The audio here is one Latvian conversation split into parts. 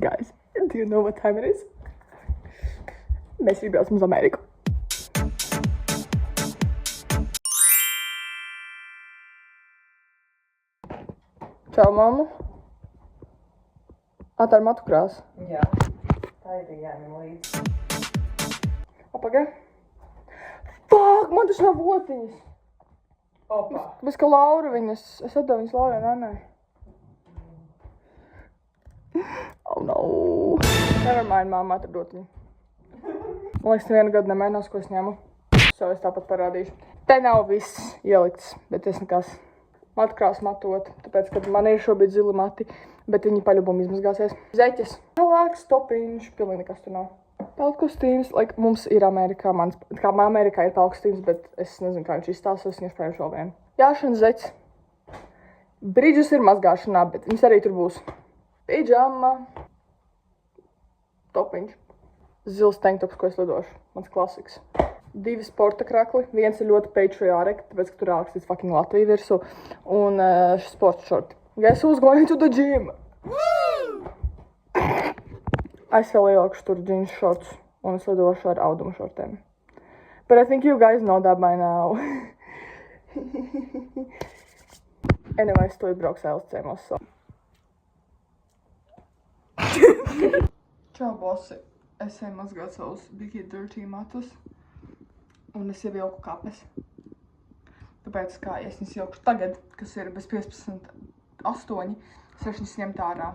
Guys, do you know what time it is? Mēs arī braucam uz Ameriku. Čau, mamma. Tā ir matu krāsa. Jā, tā ir jāņem līdzi. Pagai. Fuck, man taču nav votiņas. Opa. Bez ka Laura viņas, es atdevu viņas Laurai un Annai. Oh no. Never mind, mamma atradot viņu. Man liekas, nevienu gadu nemainās, ko es ņemu. So es tāpat parādīšu. Te nav viss ielikts, bet es nekas matkrās matot. Tāpēc, kad man ir šobrīd zili mati, bet viņi paļubumi izmazgāsies. Zeķes. Pelēks topiņš, pilnīgi nekas tur nav. Peltkostīms, like, mums ir Amerikā, Amerikā ir peltkostīms, bet es nezinu, kā viņš izstāsta, es iespēju vēl vienu. Jāšanas zeķes. Bridžus ir mazgāšanā, bet viņas arī tur būs. Pidžama. Topiņš. Zils tanktops, ko es lidošu. Mans klasiks. 2 sporta krakli. Viens ir ļoti patriotic, tāpēc, ka tur rakstīts fucking Latvija virsū. Un šis sporta šorti. Guess who's going to the gym? Es vēl ielikšu tur džins šorts. Un es lidošu ar audumu šortiem. But I think you guys know that by now. Anyways, tu brauks LCMos. So. Čau, bosi. Es eju mazgāt savus Biggie Dirty matus. Un es jau ievilku kapes. Tāpēc, kā es viņas ievilkšu tagad, kas ir bez 15:08, es viņas ņemt ārā.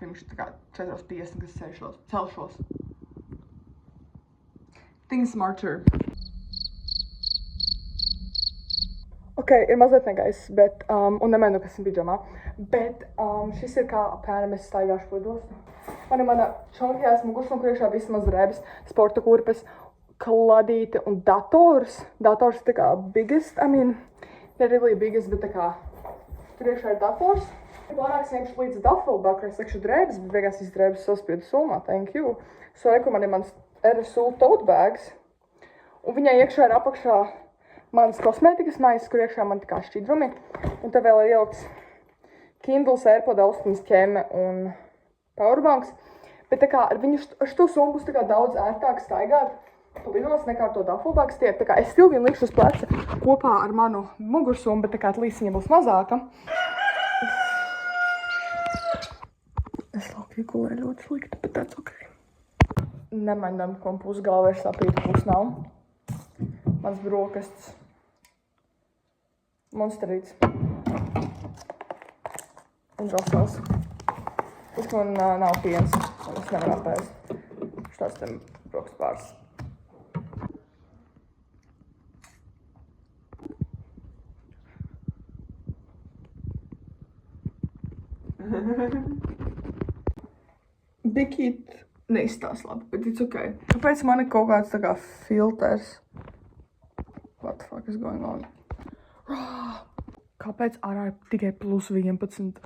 Pirms tā kā 4:50, kas celšos. Think smarter. Ok, ir mazliet negaiss, bet, un nemēnu, kas ir pidžamā, bet šis ir kā apmēram es staigāšu pa lidostu. Man ir mana čonkajās mugušana, kur iekšā vismaz drēbes, sporta kurpes, kladīte un dators. Dators ir tā kā biggest, not really biggest, bet tā kā tur iekšā ir dators. Plānāks ņemšu līdz duffel-bag, kur es likšu drēbes, bet beigās šīs drēbes saspiedu somā, thank you. So, reku man ir mans RSU tote bags, un viņai iekšā ir apakšā mans kosmētikas maisas, kur iekšā man tā kā šķidrumi, un te vēl ir ielikts Kindles, AirPod, austiņas, ķeme un powerbanks. Bet tā kā ar viņu šo somu būs tā kā daudz ērtāk staigāt pa lidos nekā ar to duffel-bags tiek. Tā kā es Silviju likšu uz pleca kopā ar manu mugursomu, bet tā kā atlīdz viņa būs mazāka. Es labi iegulēju ļoti slikti, bet that's ok. Nemainām, ko pusgalva ir sapīt, pus nav. Mans brokasts. Monsterīts. Un drosels. Tas, ka man nav piens, un es nevaru apēst. Štāds tam brokast pārs. Bikīt neizstās labi, bet it's ok. Kāpēc man ir kaut kāds tā kā filters? What the fuck is going on? Kāpēc ārā ir tikai +11?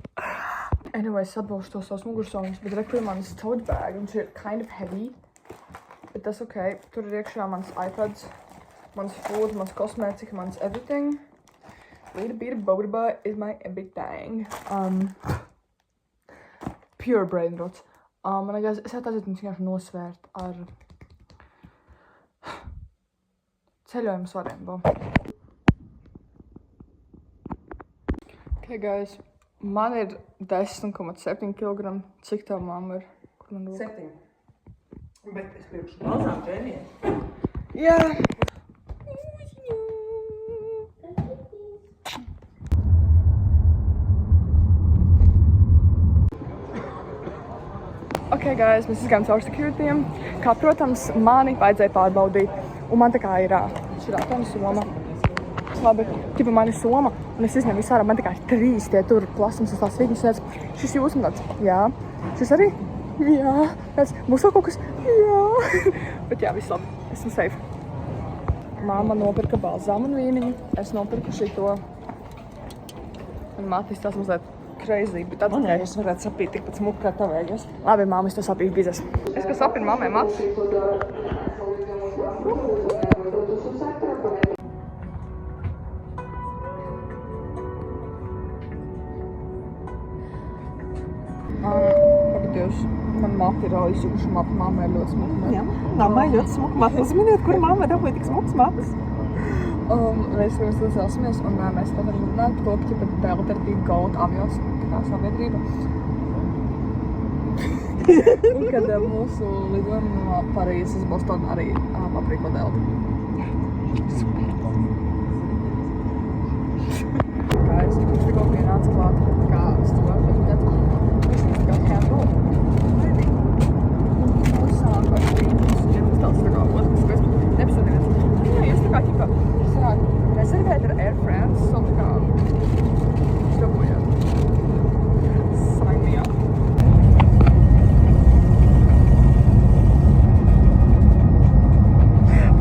Anyways, atbalstu tos savus mugursomus, bet reku ir manas tote bag, un viņš ir kind of heavy. Bet tas ok. Tur ir iekšā mans iPads, mans food, mans kosmētika, mans everything. Little bit of boba is my everything. Pure brain rot. Man liekas, es attāziet viņus vienkārši nosvērt ar ceļojumu svariem, bo. Okay, guys. Man ir 10,7 kg. Cik tev, mamma, ir? Kur man roka? 7. Bet es pirkšu mazām dženiem. Jā. Ok, guys, mēs izgājām caur securityiem. Kā, protams, mani vajadzēja pārbaudīt. Un man tā kā ir šitā soma. Labi, tipa man ir soma, un es izņemu visu ārā. Man tā kā ir 3 tie tur plasmasas tās viļņas. Un tāds, šis jūs un tāds, jā. Šis arī? Jā. Tāds, būs vēl kaut kas? Jā. Bet jā, viss labi. Esmu safe. Māma nopirka balzām un vīniņu. Es nopirku šito. Un Matis tās mazliet crazy, bet tāds Man jūs varētu sapīt tikpat smuku kā tavējies. Labi, māma, es to sapīju bizes. Es, ka sapinu mammai Matis. Pagatījos. mati ir izjukuši, mamma ir ļoti smuka. Jā, mamma ir ļoti smuka mati. Uzminiet, kur mamma dabūja tik smuks matis. Mēs ilsimies, un mēs tad varam runāt par to, ka Delta ir tik gold avios, tā kā sabiedrība. Un kad mūsu lidojuma no Parīzes uz Bostonu arī aprīko Delta. Super. Guys, kurš tikko pienāca klāt, kā stūrākam, tad viņš mums tikko handle. Un sāku ar šķītus, ja mums tāds tā kā otrs, ka es nepasadies. Jā, jūs tā kā ķipa, sanāk, rezervēt ar Air France, un tā kā dabūjāt. Saimijā.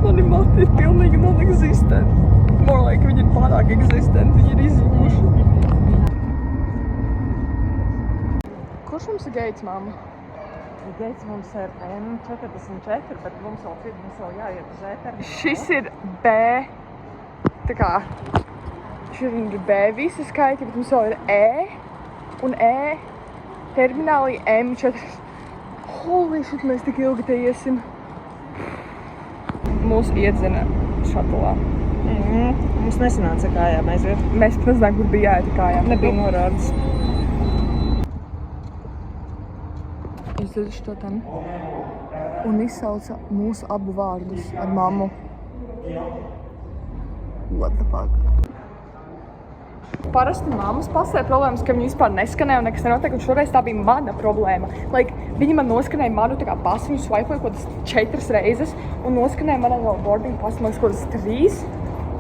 Mani mati ir pilnīgi non-existent. More like viņi ir pārāk existent, viņi ir izjukuši. Kurš mums ir gates, mamma? Gates mums ir M44, bet mums vēl jāiet uz ēteru. Šis ir B, tā kā, šis ir B visi skaiti, bet mums vēl ir E un E terminālī M4. Holy shit, mēs tik ilgi te iesim. Mūs iedzina šatulā. Mums nesanāca kājām aiziet. Mēs pat nezinām, kur bija jāiet kājām. Nebija norādes. Izdarīšu to ten. Un izsauca mūsu abu vārdus ar mammu. What the fuck? Parasti mammas pasē problēmas, ka viņi vispār neskanēja un nekas nenotiek, un šoreiz tā bija mana problēma. Like, viņi man noskanēja manu tā kā pasu, viņu swipoju kaut kādas 4 reizes, un noskanēja manu no boarding pasu, man kaut kādas 3.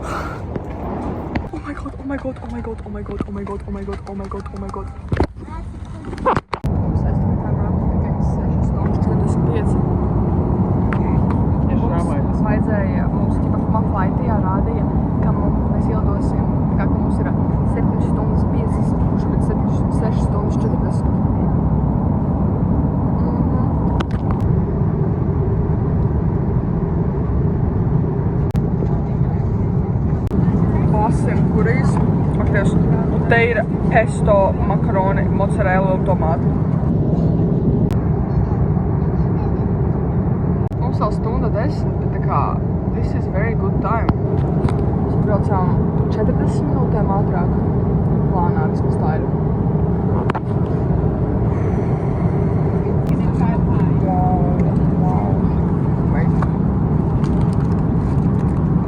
Oh my god, oh my god, oh my god, oh my god, oh my god, oh my god, oh my god, oh my god. Mums aizstāvā tikai 6:45. Mums vajadzēja, mums ķipa flightijā rādīja, ka mēs ielidosim, tā kā ka mums ir 7:50, šobrīd 6:40. Pasim, kurīs, akties, un te ir pesto, makaroni, mozzarella un tomāti. Mums vēl 1:10, bet tā kā, this is very good time. Mēs braucām 40 minūtēm ātrāk. Plānā vismaz tā ir. Wow. Wait.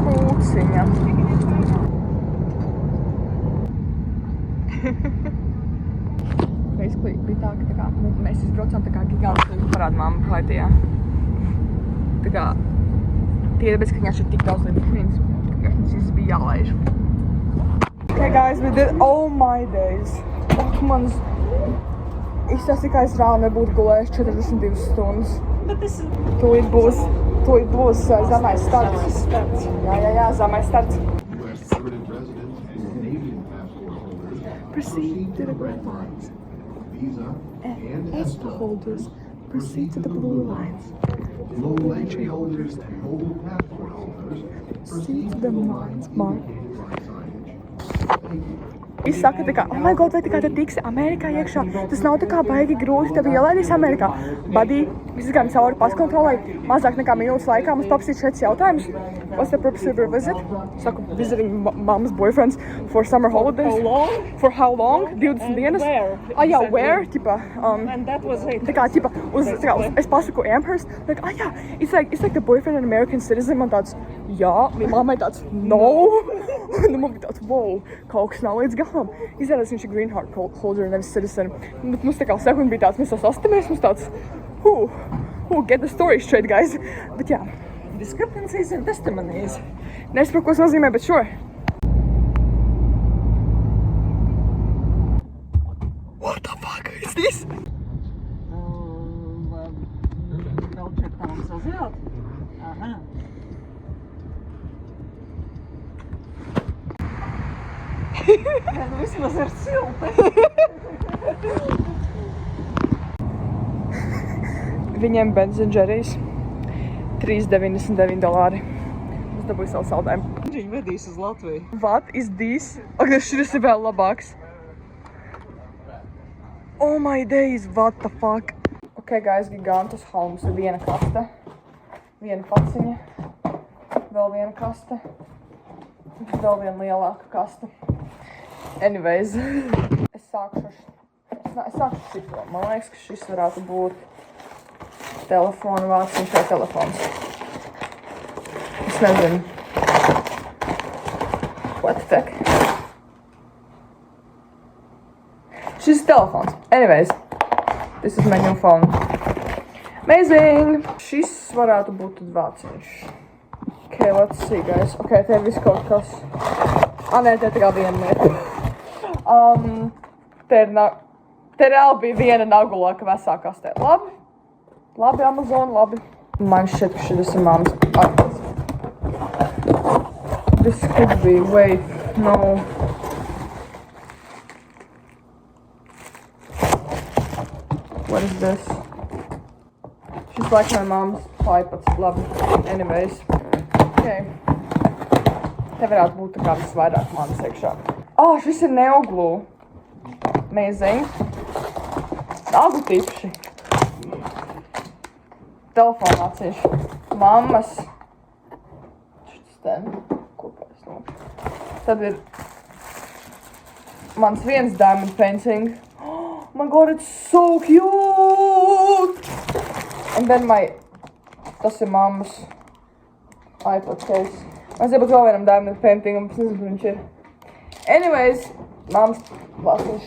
Kūciņa. Basically, bija tā, ka mēs izbraucām tā kā gigantiski parādu mammu flightijā. Tā kā, tie tāpēc, ka viņās ir tik daudz lidmašīnas, ka viņas bija jālaiž. Okay guys, we did all my days. Mans izstāstīja, kā es reāli nebūtu gulējis 42 stundas. Bet tas ir... Tūlīt būs zemais starts. Jā, zemais starts. Proceed to the red lines. And ESTA holders, proceed to the blue lines. Full entry holders, proceed to the lines marked. Visi saka tā kā, oh my god, vai tā kā te tiksi Amerikā iekšā? Tas nav tā kā baigi grūti tevi ielaidīs Amerikā. Buddy, visi gājām cauri paskontrolai, mazāk nekā minūtes laikā mums paprasīt 4 jautājumus. What's the purpose of your visit? Saku, visiting mom's boyfriends for summer holidays. How long? For how long? 20 dienas. Where? Jā, where? Tipa, And that was it. tā kā, tipa, es pasaku Amherst, like, jā, it's like the boyfriend an American citizen, man tāds, jā, mammai tāds, no, un man bija tāds, wow, kaut kas nav līdz galam. Izrādās viņš ir green card holder, nevis citizen, bet mums tā kā sekundi bija tāds, mēs sastamies, mums tāds, get the story straight, guys, bet jā. Discrepancies and testimonies. Nesaprotu, ko tas nozīmē, bet sure. What the fuck is this? Vēl 4 mums vēl zināt. Aha. Vismaz ir silti. Viņiem benzinžerijas $3,99. Es dabūju savu saldējumu. Viņi vedīs uz Latviju. What is this? Ak, šis ir vēl labāks. Oh my days, what the fuck? Ok, guys, gigantus Holmes ir viena kaste. Viena paciņa. Vēl viena kaste. Vēl viena lielāka kaste. Anyways. Es sākšu šito. Man liekas, ka šis varētu būt telefona vāciņš vai telefons. Es nezinu. What the fuck? Šis ir telefons. Anyways. This is my new phone. Amazing! Šis varētu būt tad vāciņš. Okay, let's see, guys. Okay, te ir viss kaut kas. Nē, te tikai viena lieta. Te reāli bija viena nagulāka vesā kastē. Labi, Amazon, labi. Man šķiet, ka šis ir mammas iPads. This could be, wait, no. What is this? She's like my mom's iPads, labi. Anyways. Okay. Te varētu būt tā kā visvairāk manas iekšā. Šis ir neoglū. Amazing. Nagu tipši. Telefona atsevišķi. Mammas. Šis ten. Kopējs no. Tad ir mans viens diamond painting. Oh my god, it's so cute! And then tas ir mammas iPod case. Mēs iebūt vēl vienam diamond paintingam, es nezinu, kur viņš ir. Anyways, mammas vāciņš.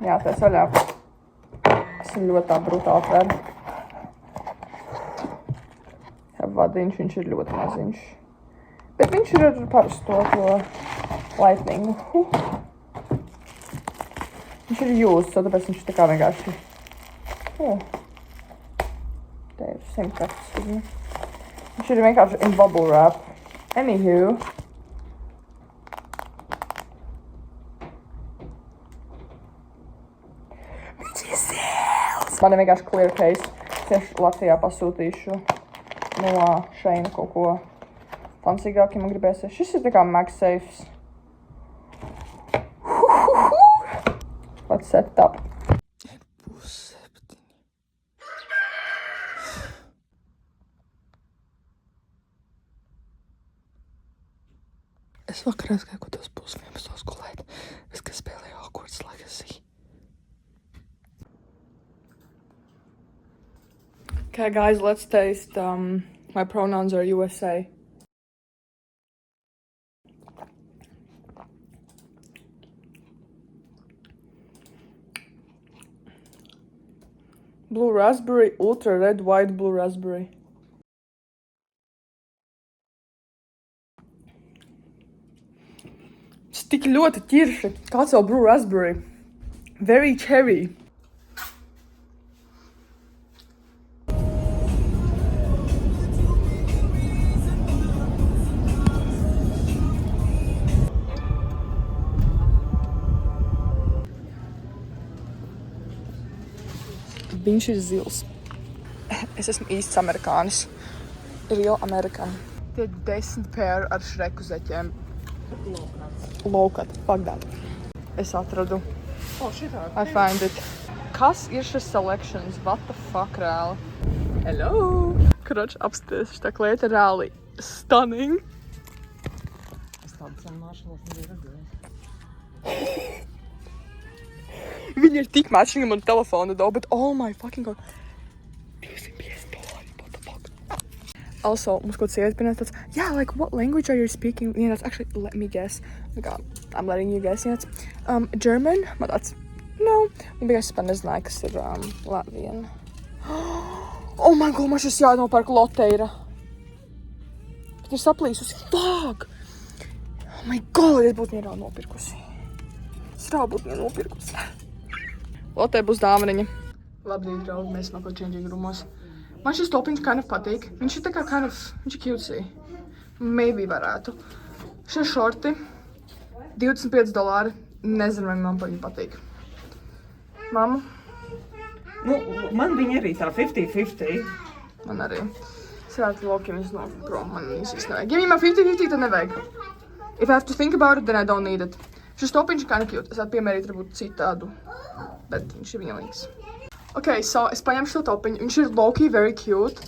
Jā, tas vaļā. Esmu ļoti tā brutāli atvērt. Vadiņš, viņš ir ļoti maziņš. Bet viņš ir ar parasto to lightningu. Viņš ir jūsts, tāpēc viņš tā kā vienkārši. Te ir simtkartas. Viņš ir vienkārši in bubble wrap. Anywho. Viņš ir sales! Man ir vienkārši clear case. Tieši Latvijā pasūtīšu no Sheina kaut ko fansīgāk, ja man gribēsies. Šis ir tā kā MagSafes. Let's set it up. Es vakarā aizgāju, ko tos 11 gulēt. Es, ka spēlēju Hogwarts Legacy. Okay, guys, let's taste. My pronouns are USA. Blue raspberry, ultra red, white blue raspberry. Tas tik ļoti ķirši. Kāds vēl blue raspberry? Very cherry. Viņš ir zils. Es esmu īsts amerikānis. Real American. Tie 10 pair ar Šreku zeķiem. Low-cut. Fuck that. Es atradu. I find it. Kas ir šis selections? What the fuck, reāli? Hello! Kroč, apsties. Šitā klieta reāli stunning. Es tādu samāšanos nebiju redzējis. Viņi ir tik matching man telefonu, though, but oh my fucking god. $250, what the fuck? Also, mums kaut sievieti pienāca tāds, yeah, like, what language are you speaking? Yeah, that's actually, let me guess. Oh god, I'm letting you guess, yeah. German? Man tāds, no. Viņa vienkārši pat nezināja, kas ir Latvian. Oh my god, man šis jānopērk loteira. Bet ir saplīsusi, fuck! Oh my god, es būtu mierā nopirkusi. Es rā būtu mierā nopirkusi. Lotē būs dāvaniņa. Labdien, draugi, mēs vēl kaut changing roomos. Man šis topiņš kind of patīk. Viņš ir tā kā kind of, viņš ir cutesy. Maybe varētu. Šie šorti, $25. Nezinu, vai man viņi patīk. Mamma? Nu, man viņi arī tā 50-50. Man arī. Es varētu lokiem viņus no prom, man viņus nevajag. Ja viņi man 50-50, tad nevajag. If I have to think about it, then I don't need it. Šis topiņš kā nekļūt. Es piemērīt varbūt citādu, bet viņš ir viņalīgs. Ok, so es paņemšu šo topiņu. Viņš ir low-key very cute.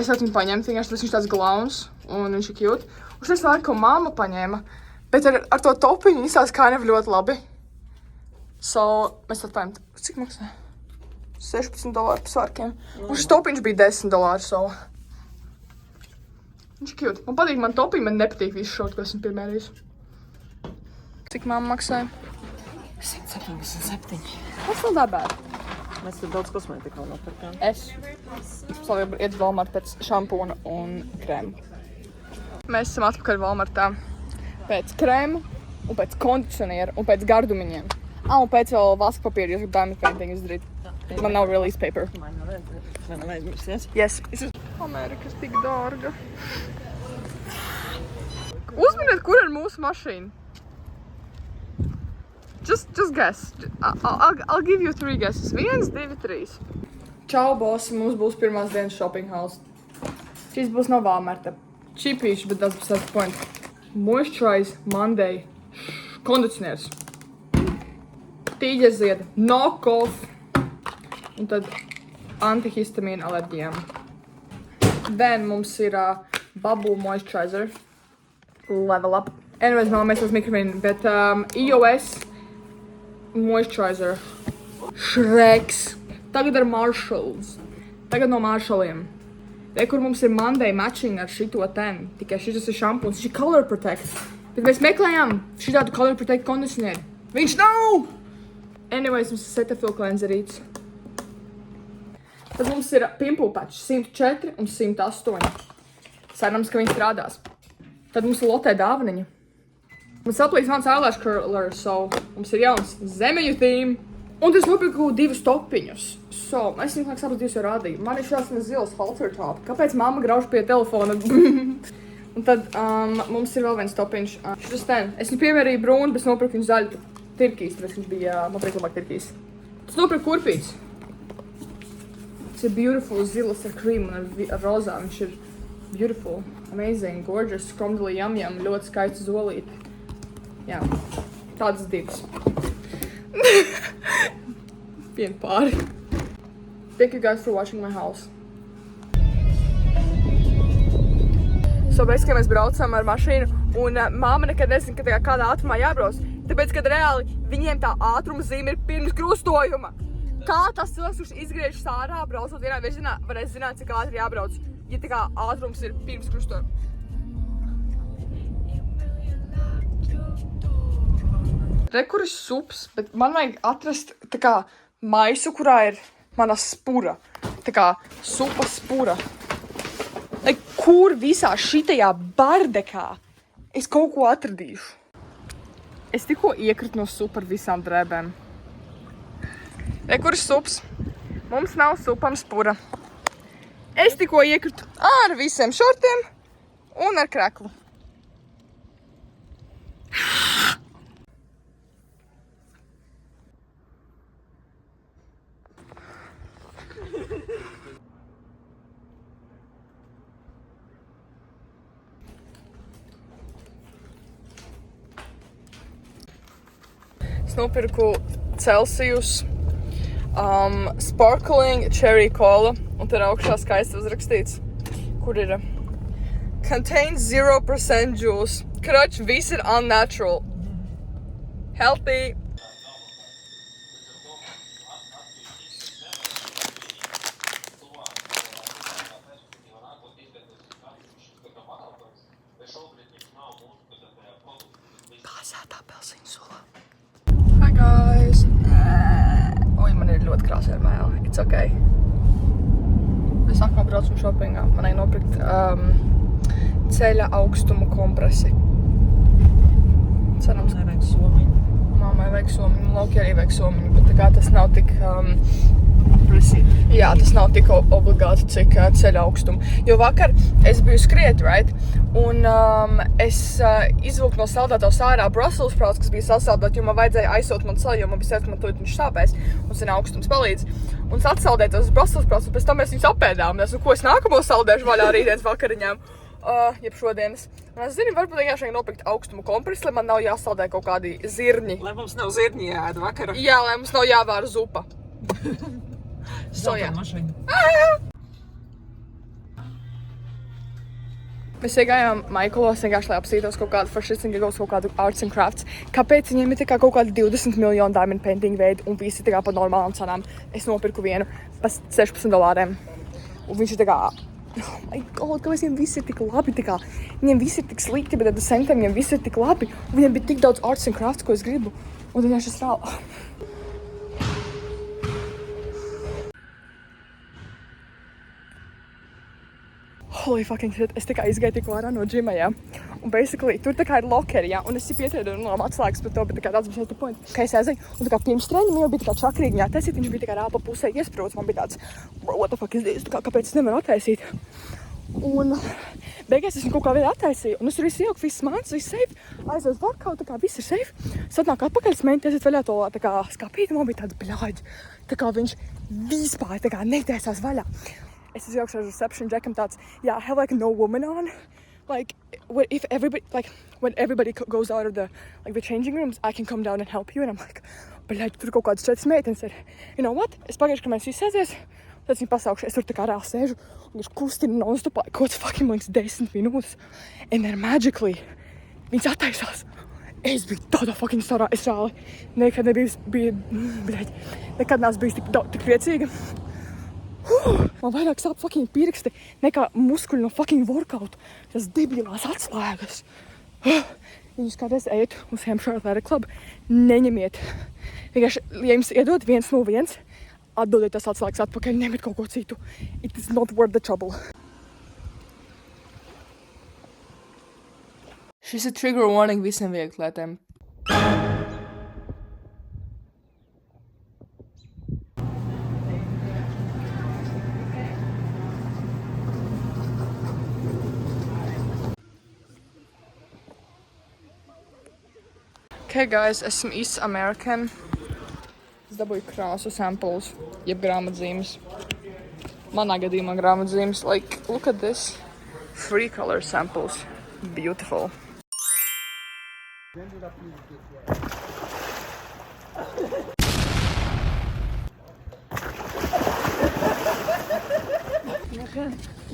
Es varu viņu paņemt, vienkārši viņš tāds glauns un viņš ir cute. Un šis laiku, ko mamma paņēma, bet ar to topiņu izsās kā nev ļoti labi. So, mēs tad paņemt. Cik maksā? $16 par svarkiem. Un šis topiņš bija $10, so. Viņš ir cute. Man patīk man topiņi, man nepatīk visu šot, ko esmu piemērījis. Cik mamma maksāja? 177. Tas nav dabēt. Mēs tur daudz kosmētiku vēl nopirkām. Es pasaulē iet uz Walmart pēc šampūna un krēmu. Mēs esam atpakaļ Walmartā pēc krēmu un pēc kondicionieru un pēc gardumiņiem. Un pēc vēl vaska papīra, jūs diamond painting izdarīt. Man nav release paper. Man nav aizmirsies. Yes. Amerikas tik dārga. Uzminiet, kur ir mūsu mašīna? Just guess. I'll give you 3 guesses. 1, 2, 3. Čau, boss. Mums būs pirmās dienas shopping house. Šis būs no Walmarta. Cheapīši, bet that's besides the point. Moisturize Monday. Kondicionieris. Tīģerzieda. Knock off. Un tad antihistamīna alerģijām. Then mums ir Bubble Moisturizer. Level up. Anyways, mēs uz mikrofonu, bet EOS Moisturizer. Shreks. Tagad ar Marshalls. Tagad no Marshalliem. Te, kur mums ir Monday matching ar šito ten. Tikai šis ir šampūns. Šī Color Protect. Bet mēs meklējām šitādu Color Protect kondicionieri. Viņš nav! Anyways, mums ir Cetaphil cleanserīts. Tad mums ir pimple patch 104 un 108. Cerams, ka viņi strādās. Tad mums ir Lotē dāvaniņa. Mums saplīs mans eyelash curler, so mums ir jauns zemeņu theme. Un es nopirku 2 topiņus. So, es viņu saprast, 2 jau rādīju. Man ir šās zils halter top. Kāpēc mamma grauž pie telefona? Un tad mums ir vēl viens topiņš. Šis ten. Es viņu piemērīju brūnu, bet es nopirku viņu zaļu tirkīs, tāpēc viņš bija, man priek labāk tirkīs. Tas nopirku kurpīts. Tas ir beautiful zilas ar krīmu un ar rozā. Viņš ir beautiful, amazing, gorgeous, skromdeli jam, ļoti skaists zolīti. Jā, tādas 2. Vien pāri. Thank you guys for watching my house. So, basically, mēs braucam ar mašīnu un mamma nekad nezina, ka kādā ātrumā jābrauc. Tāpēc, kad reāli viņiem tā ātruma zīme ir pirms krustojuma. Kā tas cilvēks, kurš izgriežas ārā, braucot vienā virzienā, varēs zināt, cik ātri jābrauc, ja tā kā ātrums ir pirms krustojuma. Re, kur ir sups, bet man vajag atrast tā kā maisu, kurā ir mana spura. Tā kā supa spura. Lai kur visā šitajā bardekā es kaut ko atradīšu. Es tikko iekritu no supa ar visām drēbēm. Re, kur ir sups? Mums nav supam spura. Es tikko iekritu ar visiem šortiem un ar kreklu. Es nopirku Celsius Sparkling Cherry Cola, un tur augšā skaisti uzrakstīts, kur ir Contains 0% juice. Krač, viss ir unnatural. Healthy. Pilsētā apelsīnu sula. Hi guys. Oi, man ir ļoti krāsaini mēli. It's okay. Es sākumā braucu shoppingā. Man vajag nopirkt ceļa augstumu kompresi. Cerams, Nevajag somiņu. Mammai vajag somiņu, Lauki arī vajag somiņu, bet tā kā tas nav tik... Jā, tas nav tik obligāti, cik ceļa augstumu. Jo vakar es biju skriet, right? Un es izvilku no saldētavas ārā Brussels sprouts, kas bija sasaldēt, jo man vajadzēja aizsūt man ceļu, jo man bija sēst, ka man tūlīt viņš sāpēs. Un zina, augstums palīdz. Un es atsaldēju tos Brussels sprouts, un pēc tam mēs viņus apēdām. Es, ko es nākamo saldēšu vaļā rītdienas vakariņām? jeb šodienas. Un es zinu, varbūt vienkārši nopirkt augstumu kompresu, lai man nav jāsaldē kaut kādi zirņi. Lai mums nav zirņi jāēd vakara. Jā, lai mums nav jāvāra zupa. Soja. Mašīna. Mēs iegājām Maikolos vienkārši, lai apsītos kaut kādu fašistingu, kaut kādu arts and crafts. Kāpēc viņiem ir kaut kādi 20 miljonu diamond painting veidi un visi par normālām cenām? Es nopirku vienu par $16. Un viņš ir oh my god, kāpēc viņiem visi ir tik labi, viņiem visi ir tik slikti, bet at the same time viņiem visi ir tik labi. Un viņiem bija tik daudz arts and crafts, ko es gribu. Un vienkārši es rālu. Holy fucking shit, es izgāju tikko ārā no džima, jā. Un basically, tur ir lokeri, jā. Un es pietēdu atslēgas par to, bet tāds bija the point. Ka es aizēju, un pirms treniņa jau bija čakrīgi jātaisīt, viņš bija rāpa pusē iesprūts. Man bija tāds, bro, what the fuck is this? Kāpēc es nevaru attaisīt? Un beigās es viņu kaut kā vēl attaisīju. Un es tur visu ieauku, viss mans, viss safe. Aizēju uz workout, viss ir safe. Satnāk atpakaļ, es mēģināju taisīt vaļā to skapīti. Man bija tāds bļāģi. Viņš vispār netaisās vaļā. Es iekšā uz reception, Jackam tāds, yeah, I have no woman on. When everybody goes out of the changing rooms, I can come down and help you. And I'm like, bļaļ, tur kaut kāds 4 meitenes ir. You know what? Es pagājuši, ka mēs visi sēdzies, tad viņi pasaukšu, es tur reāli sēžu, un viņš kustina non-stopā, kaut fucking, man liekas, 10 minūtes. And then magically, viņas attaisās. Es biju tādā fucking starā, es reāli nekad neesmu bijis tik priecīga. Man vairāk sāp fucking pirksti nekā muskuļi no fucking workout. Tas debilās atslēgas. Viņus kādreiz ejat uz Hampshire Athletic Club, neņemiet. Vienkārši, ja jums iedod 101, atdodiet tas atslēgas atpakaļ, ņemiet kaut ko citu. It is not worth the trouble. Šis ir trigger warning visiem vieglatlētiem. Okay, guys, esmu īsts American. Es dabūju krāsu samples, jeb grāmatzīmes. Manā gadījumā grāmatzīmes. Look at this. 3 color samples. Beautiful.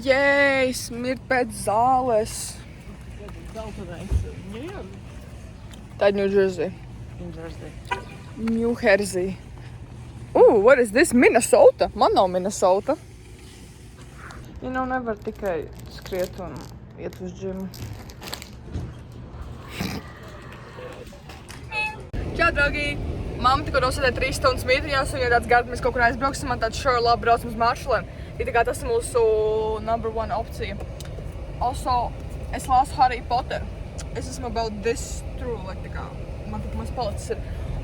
Yay, smirt pēc zāles. Tā ir New Jersey. New Jersey. What is this? Minnesota? Man nav Minnesota. Nevar tikai skriet un iet uz džimu. Čau, draugi! Mamma tikko nosēdēja 3 stundas mītiņās, un ja tāds gardi mēs kaut kur aizbrauksim, man tāds sure labi braucam uz maršaliem. Tas ir mūsu number 1 opcija. Also, es lasu Harry Potter. Es esmu about this through, man tik maz palicis ir.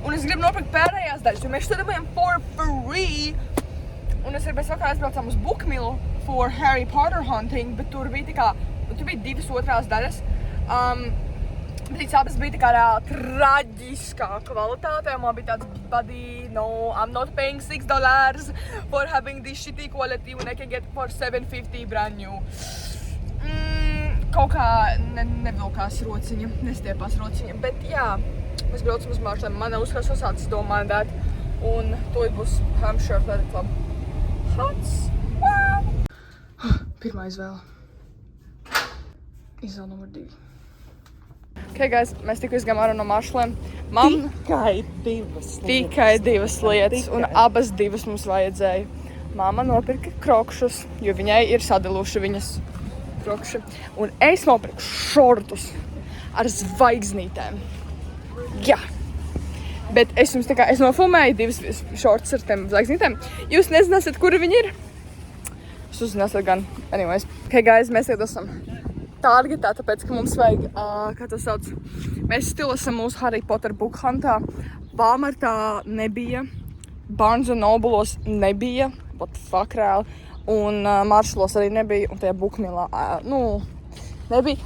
Un es gribu nopirkt pērējās daļas, jo mēs šodien for free. Un es arī pēc vakarā aizbraucām uz Bookmill for Harry Potter hunting, bet tur bija tur bija 2 otrās daļas. Bet tās abas bija reāli traģiskā kvalitātē. Man bija tāds, buddy, no, I'm not paying $6 for having this shitty quality when I can get for $7.50 brand new. Kaut kā nevilkās rociņa, nestiepās rociņa, bet jā, mēs braucam uz maršaliem. Man uzskās sasācis domāju dēt, un to būs Hampshire Athletic Club. Hots! Wow! Pirmā izvēle. Izvēle numur 2. Okay, guys, mēs tikko izgājām ārā no maršaliem. Tikai divas lietas, un abas divas mums vajadzēja. Mamma nopirka krokšus, jo viņai ir sadiluši viņas krokši. Un es nopirku šortus ar zvaigznītēm. Jā. Bet es jums es nofilmēju 2 šortus ar tiem zvaigznītēm. Jūs nezināsiet, kuri viņi ir? Jūs uzzināsiet gan. Anyways. Okay, guys, mēs esam Targetā, tāpēc, ka mums vajag, kā to sauc, mēs still esam mūsu Harry Potter book huntā. Walmartā nebija, Barnes & Noble'os nebija, what the fuck reāli, un Marshallos arī nebija, un tajā Bookmillā, nebija.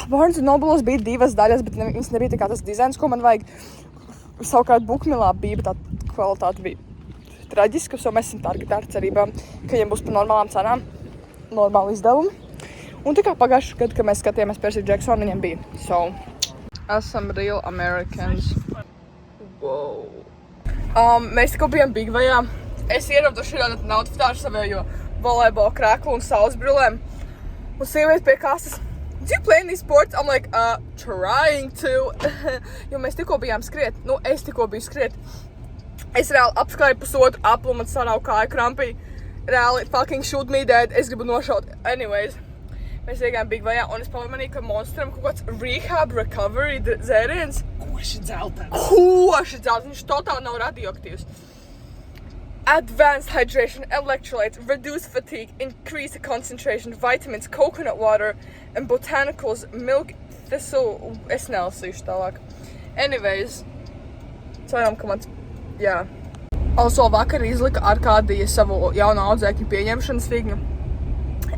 Barnes & Noble'os bija 2 daļas, bet viņas nebija tas dizains, ko man vajag. Savukārt Bookmillā bija, bet tā kvalitāte bija traģiska, so mēs esam Targetā ar cerībām, ka viņiem būs par normālām cenām, normāli izdevumi. Un tā kā pagājušajā gadā, kad mēs skatījāmies Percy Jacksonu, viņiem bija. So, esam real Americans. Wow. Mēs tikko bijām Bigvajā. Es ieraudu šajā notifitāšu savējo volejbola krēklu un saules brillēm. Un sieviete pie kases. Do you play any sports? I'm like, trying to. Jo mēs tikko bijām skriet. Nu, es tikko biju skriet. Es reāli apskrēju pusotru aplu, man sarauj kāju krampī. Reāli fucking shoot me dead. Es gribu nošaut. Anyways, mēs iegājām Bigvajā un es pamanīju, ka Monsteram kaut kāds rehab recovery dzēriens. Koši dzeltens. Koši dzeltens. Viņš totāli nav radioaktīvs. Advanced hydration, electrolytes, reduce fatigue, increase concentration, vitamins, coconut water, and botanicals, milk, thistle. Es nelasīšu tālāk. Anyways, ceram, ka mans, jā. Also, vakar izlika Arkādija savu jaunu audzēkņu pieņemšanas figņu.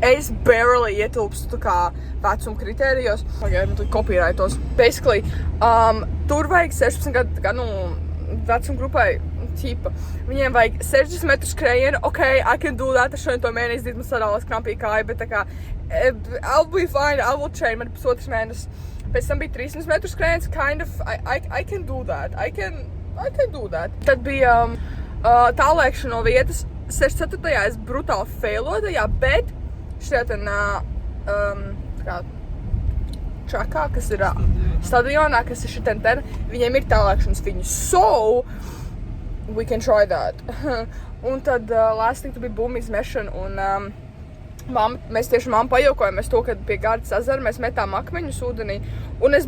Es barely ietilpstu tā kā vecuma kritērijos. Pagaidu, man copyrightos. Basically, tur vajag 16 gadu, tā kā, vecuma grupai ķipa. Viņiem vajag 60 metru skrējienu. Ok, I can do that. Es šodien to mēnesi man sarālās krampīja kāja, bet tā kā, I'll be fine, I will train. Man pusotrs mēnesis. Pēc tam bija 300 metru skrējiens, kind of, I can do that. I can do that. Tad bija tālēkšana no vietas. 64. es brutāli failotajā, bet šeit trackā, kas ir stadionā, kas ir šitien ten, viņiem ir tālēkšanas fiņas. So, we can try that. Un tad last thing bija bumbu izmešana un mēs tieši mammu pajaukojamies to, kad pie Gārdas ezera mēs metām akmeņus ūdenī un es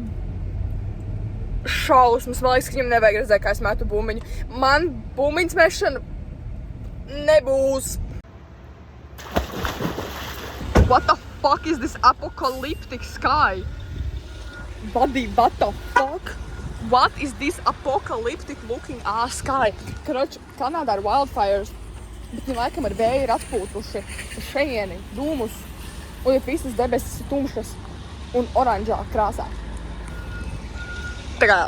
šausmas, man liekas, ka viņam nevajag redzēt, kā es metu bumbiņu. Man bumbiņas mešana nebūs. What the fuck is this apocalyptic sky? Buddy, what the fuck? What is this apocalyptic looking sky? Karoči, Kanādā ir wildfires, bet viņi laikam ar vēju ir atpūtuši uz šejieni, dūmus, un ir visas debesis ir tumšas un oranžā krāsā. Tā kā...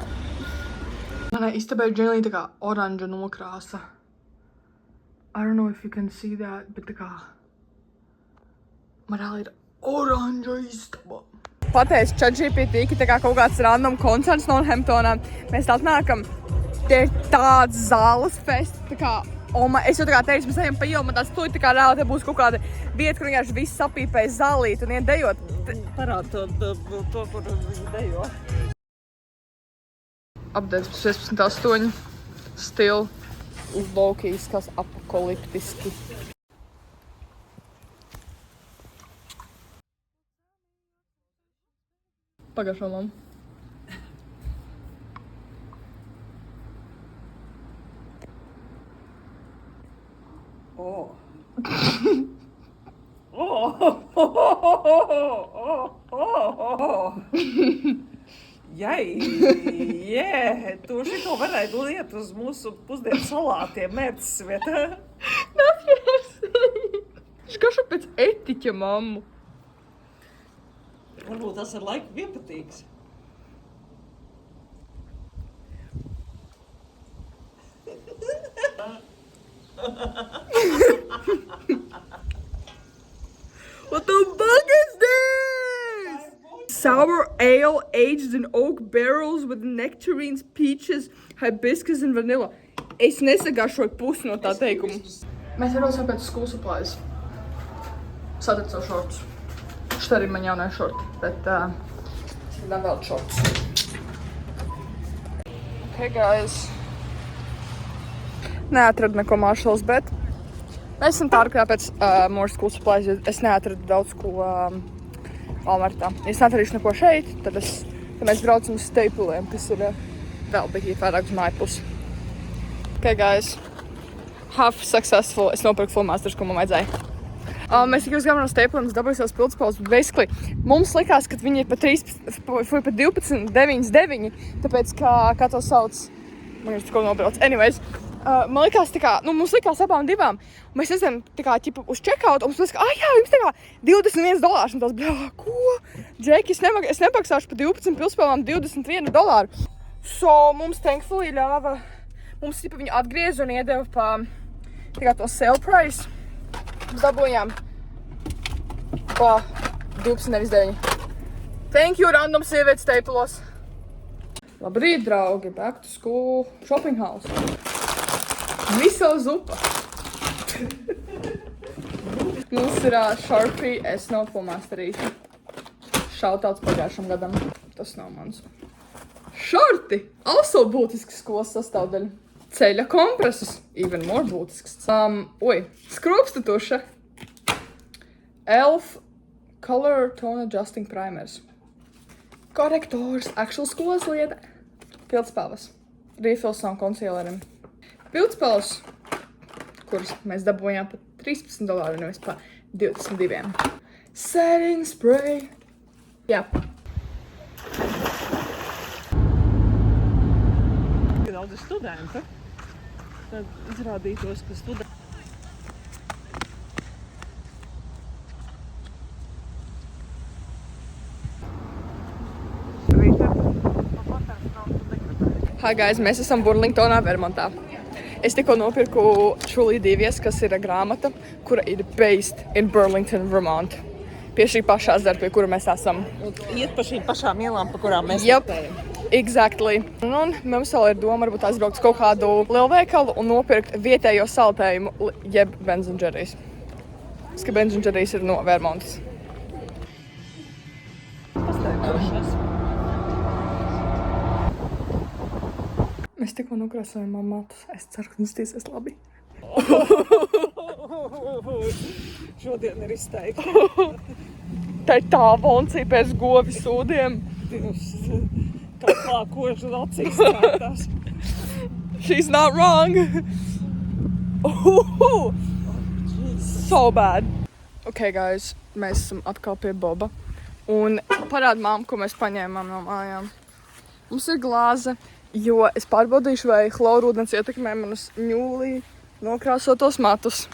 Manai istabai ir ģenlī tā kā oranža nokrāsa. I don't know if you can see that, bet tā kā... Man reāli ir oranža istaba. Pateicu ChatGPT, ka tā kā kaut kāds random koncerts no Hamptonā. Mēs atnākam, tie ir tāds zāles fest, tā kā, es jau tā kā teicu, mēs ejam pa ielu, man tāds tuļi, tā kā reāli te būs kaut kāda vieta, kur vienkārši viss sapīpēs zālīt un iet dejot. Parād to, kur viņi dejo. Updates 16.8. Still low-key izskatās apokaliptiski. Pagašo, mam. Tu šito varētu liet uz mūsu pusdienu salātiem mērķis vietā. Skašu pēc etiķa, mammu. Varbūt tas ar laiku iepatīks. What the fuck is this? Sour ale aged in oak barrels with nectarines, peaches, hibiscus and vanilla. Es nesagāšoju pusi no tā teikuma. Mēs ierosim pēc school supplies. Sadat savu šortus. Šitā arī man jaunai šorti, bet man vēl šorts. Okay, guys. Neatradu neko Marshalls, bet mēs esam pārkļā pēc more school supplies, jo es neatradu daudz ko Walmartā. Ja es neatradīšu neko šeit, tad mēs braucam uz Stapliem, kas ir vēl bigī vairāk uz mājpusi. Okay, guys. Half successful. Es nopirku Flowmasters, ko man vajadzēja. Mēs tikai uzgājām no Stapliem, dabūju savus pildspēlus, bet basically mums likās, ka viņi ir pa 12,99, tāpēc, kā to sauc, man ir kaut nobrauc. Anyways, man likās tā kā, mums likās abām divām, un mēs esam tā kā ķipa uz checkout, un mums likās, ka, jā, jums tā kā $21, un tās, ko? Džeki, es nemaksāšu pa 12 pildspēlām $21. So, mums thankfully ļāva, mums ķipa viņu atgrieza un iedeva pa, tā kā to sale price. Mēs dabūjām pa 12, nevis 9. Thank you, random sievietes teipulos. Labrīt, draugi, back to school, shopping house. Miso zupa. Mums ir Sharpie S-Note flomasterīši. Šautauts pagājušam gadam. Tas nav mans. Šorti! Also būtisks skolas sastāvdaļa. Ceļa kompresus. Even more būtisks. Skrūpsta tuša. Elf Color Tone Adjusting Primers. Korektors. Actual skolas lieta. Pildspalvas. Refills no concealerim. Pildspalvas, kuras mēs dabūjām par $13, nevis par 22. Setting spray. Jā. Daudz studenti, tad izrādītos, ka studenti. Hi guys, mēs esam Burlingtonā, Vermontā. Es tikko nopirku Truly Devious, kas ir grāmata, kura ir based in Burlington, Vermont. Pie šī pašā ezera, pie kura mēs esam. Iet pa šīm pašām ielām, pa kurām mēs Yep, exactly. Un mums vēl ir doma varbūt aizbraukt uz kaut kādu lielveikalu un nopirkt vietējo saltējumu, jeb Ben & Jerry's. Es, ka Ben & Jerry's ir no Vermontas. pasteigtošas. Mēs tikko nokrāsojam matus. Es ceru, ka iztīsies labi. Šodien ir izteikti. Tā ir tā voncija pēc govi sūdiem. Kā kožu acīs strādās. She's not wrong. So bad. Okay, guys, mēs esam atkal pie Boba. Un parād māmu, ko mēs paņēmām no mājām. Mums ir glāze, jo es pārbaudīšu, vai chlorūdens ietekmē manus ņūlī nokrāsotos matus.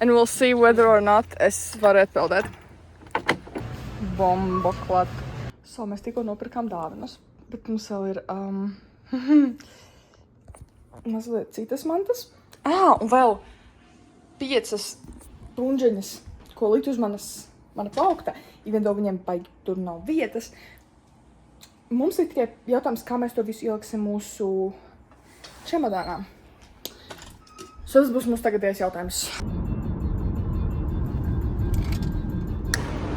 And we'll see whether or not es varu atpeldēt. Bomba klāt. So, mēs tikko nopirkām dāvanas, bet mums vēl ir mazliet citas mantas. Un vēl 5 punģeņas, ko likt uz mana plaukta, even though viņiem baigi tur nav vietas. Mums ir tikai jautājums, kā mēs to visu ieliksim mūsu čemodānā. So, tas būs mūsu tagadējais jautājums.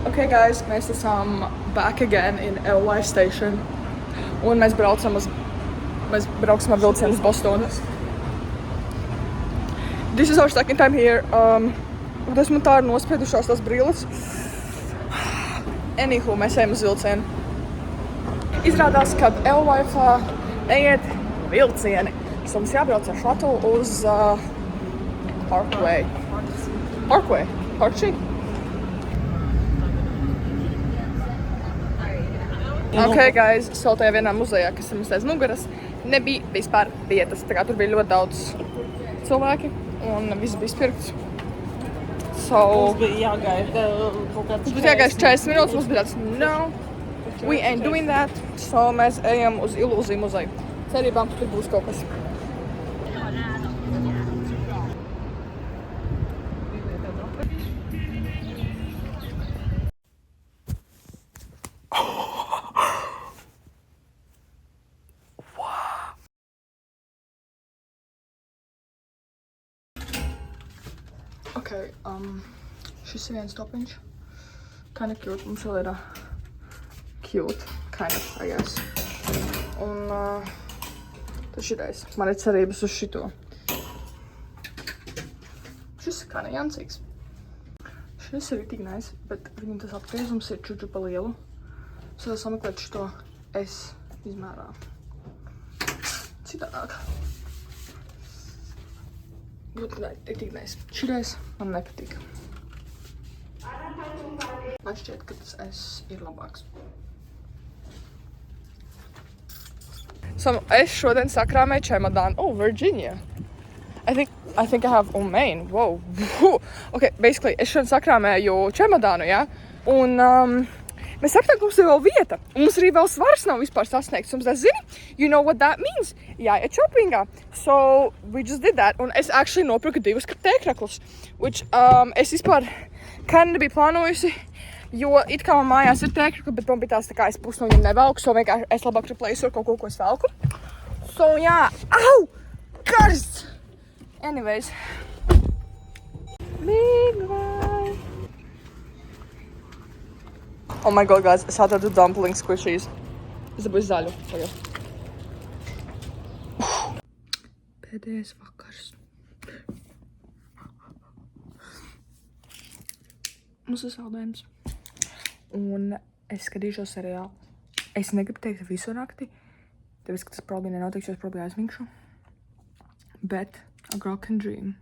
Okay, guys, mēs esam back again in LY station. Un mēs brauksim ar vilcienu uz Bostonu. This is our second time here. Esmu tā ir nospiedušās tās brilles. Anywho, mēs ejam uz vilcienu. Izrādās, ka LY-fā neiet vilcieni. So mums jābrauc ar šatu uz Parkway. Parkšī? Okay, guys, so tajā vienā muzejā, kas ir mums aiz muguras, nebija vispār vietas. Tā kā tur bija ļoti daudz cilvēki un viss bija spirkts. So, Mums bija jāgaida kaut kāds 40 minūtes, mums bija tāds, no, we ain't doing that. So, mēs ejam uz Ilūziju muzeju. Cerībām, ka tur būs kaut kas. Okay, šis ir viens topiņš. Kinda cute. Mums vēl ir cute. Kind of, I guess. Un tad šitais. Man ir cerības uz šito. Šis ir kinda jancīgs. Šis ir tik nice, bet viņam tas apgriezums ir čuču pa lielu. Es vēl sameklēt šito S izmērā. Citādāk. Būtu tik nice. Šitais man nepatīk. Man šķiet, ka tas S ir labāks. So, es šodien sakrāmēju čemodānu. Oh, Virginia. I think I have Maine. Wow. Okay, basically, es šodien sakrāmēju čemodānu, jā? Un mēs sapratām, ka mums ir vēl vieta. Un mums arī vēl svars nav vispār sasniegts. Mums zini, you know what that means? Jāiet shoppingā. So, we just did that. Un es actually nopirku 2 tēkraklus. Which es vispār kinda nebiju plānojusi. Jo it kā man mājās ir tēkļi, bet man bija tās tā kā es pusi no viņiem nevelku, so vienkārši es labāk replace'u ar kaut ko, ko es velku. So, jā, au! Karsts! Anyways. Big vibe. Oh my god, guys, es atradu dumpling squishies. Es dabūju zaļu. Pēdējais vakars. Mums ir saldējums. Un es skatīšos seriālu. Es negribu teikt visu nakti, tāpēc, ka tas probably nenotiks, jo es probably aizmigšu. Bet a girl can dream.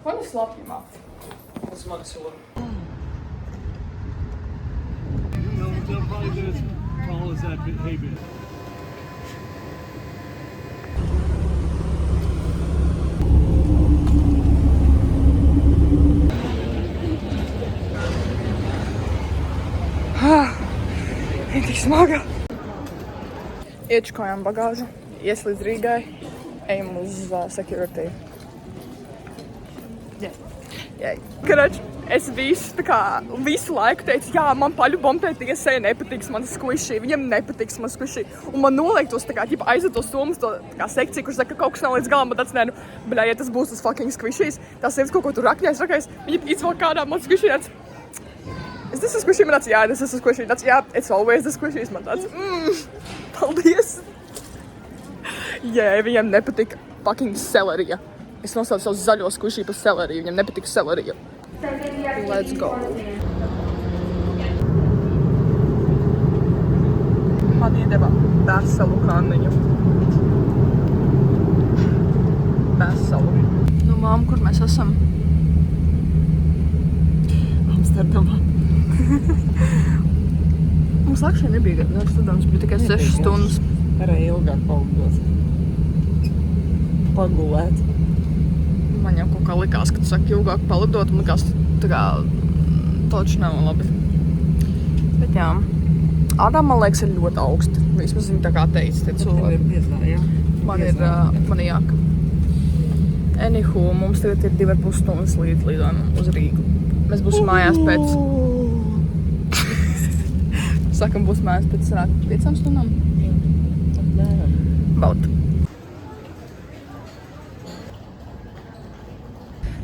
Man ir slapjumā. Tas man sola. They'll probably get as tall as that hay bed. Ir tik smaga. Iečukājām bagāžu, ies līdz Rīgai, ejam uz security. Karač, es visu laiku teicu, jā, man paļubom teikt, tiesai nepatiks man squishy, viņam nepatiks man squishy. Un man noliek tos aizved tos somas, to sekciju, kurš saka, ka kaut kas nav līdz galam, bet tāds, bļā, ja tas būs tas fucking squishies, tās sievas kaut ko tur rakņais, viņa izvēl kādā man squishy, tāds, is this a squishy? Man tāds, jā, this is a squishy, tāds, jā, it's always the squishies, man tāds, paldies. Jā, viņam nepatika fucking selerija. Es nosaucu savu zaļo squishy par seleriju, viņam nepatika selerija. Let's go. Man iedeva veselu kanniņu. Veselu. Nu, mām, kur mēs esam? Amsterdamā. Mums lakšai nebija gadu, Amsterdams bija tikai 6 stundas. Arī ilgāk pagulēt. Man jau kaut kā likās, ka tu saki ilgāk palidot, un likās, tā kā toči nav labi. Bet jā, Ādām, man liekas, ir ļoti augsti. Vismaz viņi tā kā teica, tie cilvēki. Ir biezā, jā. Man ir jāka. Anywho, mums tagad ir 2,5 stundas lidojam uz Rīgu. Mēs būsim mājās pēc... Sakam, būs mājās pēc 5 stundām? Baut.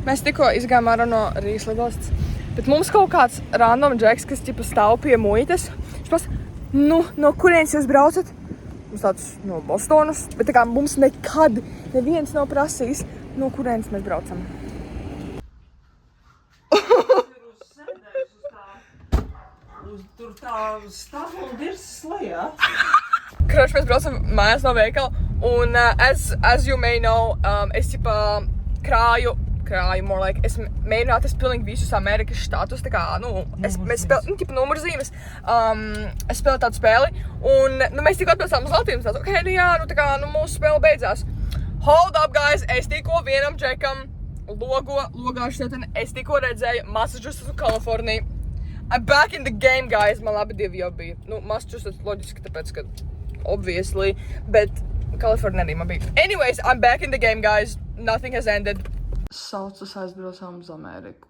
Mēs tikko izgājām ārā no Rīgas lidostas, bet mums kaut kāds random džeks, kas ķipa stāv pie muitas. Viņš prasa, no kurienes jūs braucat? Mums tāds no Bostonas, bet tā kā mums nekad neviens nav prasījis, no kurienes mēs braucam. Tur tā stāvula virsmas lejā. Kroč, mēs braucam mājās no veikala, un as you may know, es ķipa krāju, more like, es mēģinu atrast pilnīgi visus Amerikas štatus, tā kā, mēs spēlējam, tipa numurzīmes, es spēlēju tādu spēli, un, mēs tikko atbilstām uz Latviju, tāds, ok, tā kā, mūsu spēle beidzās. Hold up, guys, es tikko vienam džekam logāšu šeit, es tikko redzēju Massachusetts un Kaliforniju. I'm back in the game, guys, man labi divi jau bija. Massachusetts loģiski, tāpēc, ka obviously, bet Kalifornija arī man bija. Anyways, I'm back in the game, guys, nothing has ended. Saucas aizbraucām uz Ameriku.